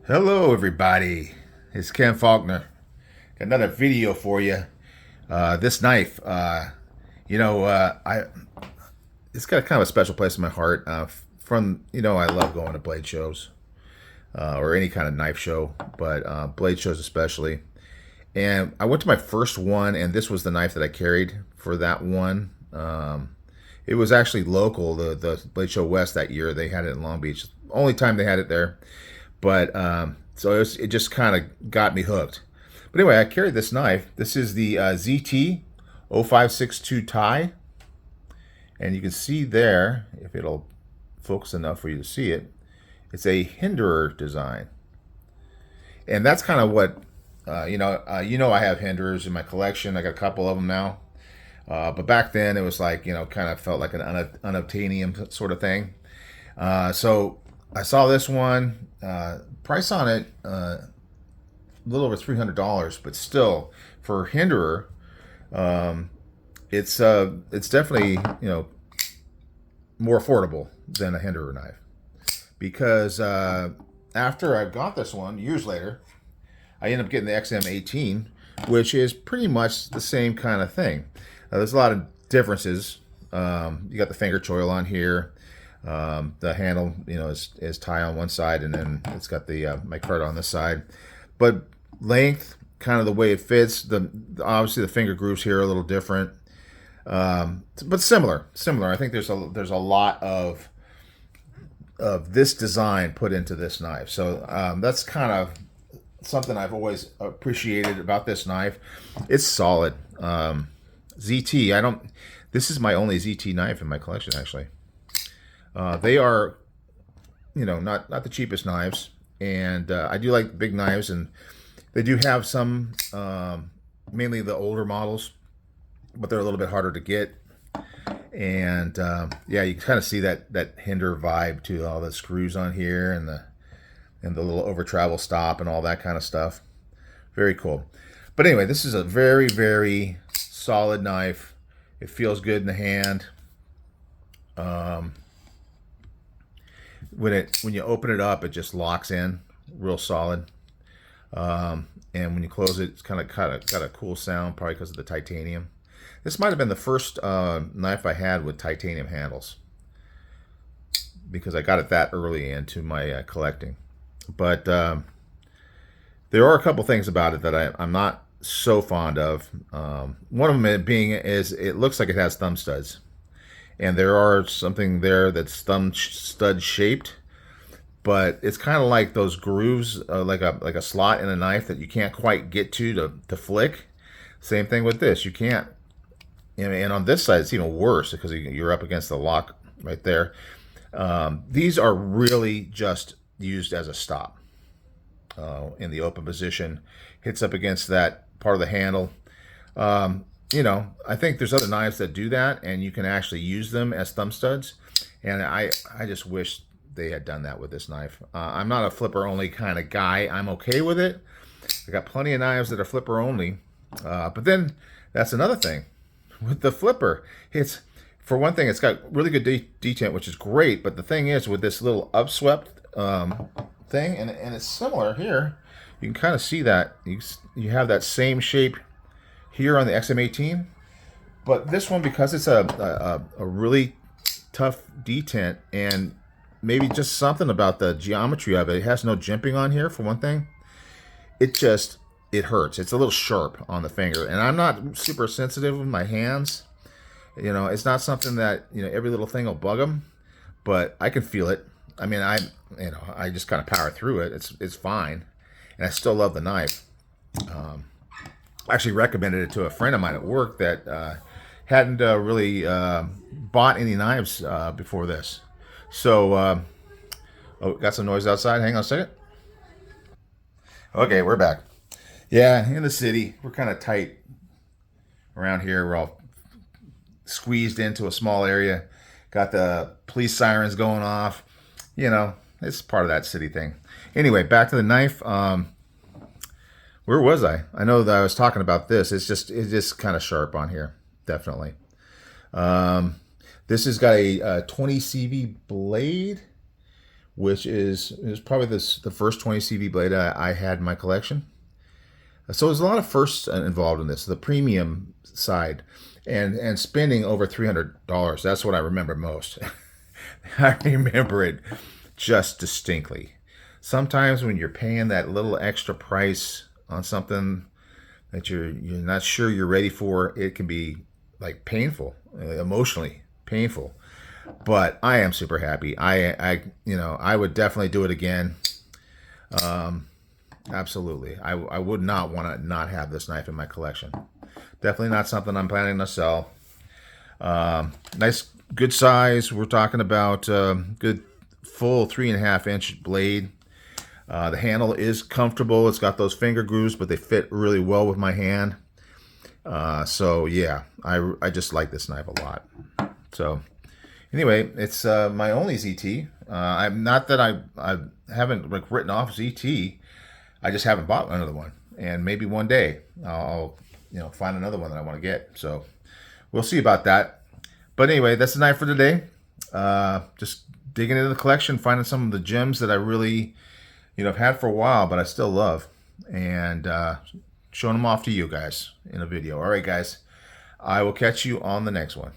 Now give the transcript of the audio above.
Hello, everybody. It's Ken Faulkner. Got another video for you. This knife, I it's got kind of a special place in my heart. I love going to blade shows or any kind of knife show, but blade shows especially. And I went to my first one, and this was the knife that I carried for that one. It was actually local, the Blade Show West that year. They had it in Long Beach. Only time they had it there. But it just kind of got me hooked. But anyway, I carried this knife. This is the ZT 0562 tie. And you can see there, if it'll focus enough for you to see it, it's a hinderer design. And that's kind of what, I have hinderers in my collection. I got a couple of them now. But back then it was like, kind of felt like an unobtainium sort of thing. So I saw this one, price on it, a little over $300, but still for hinderer, it's definitely, more affordable than a hinderer knife because, after I got this one years later, I ended up getting the XM18, which is pretty much the same kind of thing. There's a lot of differences. You got the finger choil on here. The handle, is tie on one side, and then it's got the micarta on this side. But length, kind of the way it fits. Obviously the finger grooves here are a little different, but similar. I think there's a lot of this design put into this knife. So that's kind of something I've always appreciated about this knife. It's solid. ZT. This is my only ZT knife in my collection, actually. They are, not the cheapest knives, and I do like big knives, and they do have some, mainly the older models, but they're a little bit harder to get. And you kind of see that hinder vibe to all the screws on here and the little over travel stop and all that kind of stuff. Very cool. But anyway, this is a very, very solid knife. It feels good in the hand. When you open it up, it just locks in real solid. And when you close it, it's kind of got a cool sound, probably because of the titanium. This might have been the first knife I had with titanium handles, because I got it that early into my collecting. But there are a couple things about it that I'm not so fond of. One of them being is it looks like it has thumb studs, and there are something there that's thumb stud shaped, but it's kind of like those grooves, like a slot in a knife that you can't quite get to flick. Same thing with this. You can't. And on this side, it's even worse because you're up against the lock right there. These are really just used as a stop in the open position. Hits up against that part of the handle. I think there's other knives that do that, and you can actually use them as thumb studs. And I just wish they had done that with this knife. I'm not a flipper only kind of guy. I'm okay with it. I got plenty of knives that are flipper only. But then that's another thing with the flipper. For one thing, it's got really good detent, which is great. But the thing is, with this little upswept thing, and it's similar here. You can kind of see that you have that same shape here on the XM18, but this one, because it's a really tough detent, and maybe just something about the geometry of it. It has no jimping on here, for one thing. It hurts. It's a little sharp on the finger, and I'm not super sensitive with my hands. It's not something that every little thing will bug them, but I can feel it. I mean, I just kind of power through it. It's fine, and I still love the knife. I actually recommended it to a friend of mine at work that hadn't really bought any knives before this. So, got some noise outside. Hang on a second. Okay, we're back. Yeah, in the city, we're kind of tight around here. We're all squeezed into a small area. Got the police sirens going off. It's part of that city thing. Anyway, back to the knife. Where was I? I know that I was talking about this. It's just kind of sharp on here, definitely. This has got a 20 CV blade which is probably the first 20 CV blade I had in my collection. So there's a lot of firsts involved in this, the premium side, and spending over $300. That's what I remember most. I remember it just distinctly. Sometimes when you're paying that little extra price on something that you're not sure you're ready for, it can be like painful, emotionally painful. But I am super happy. I would definitely do it again. Absolutely. I would not want to not have this knife in my collection. Definitely not something I'm planning to sell. Nice, good size. We're talking about good full 3.5-inch blade. The handle is comfortable. It's got those finger grooves, but they fit really well with my hand. So yeah, I just like this knife a lot. So anyway, it's my only ZT. I'm not that I haven't like written off ZT. I just haven't bought another one, and maybe one day I'll find another one that I want to get. So we'll see about that. But anyway, that's the knife for today. Just digging into the collection, finding some of the gems that I really I've had for a while, but I still love, and showing them off to you guys in a video. All right, guys, I will catch you on the next one.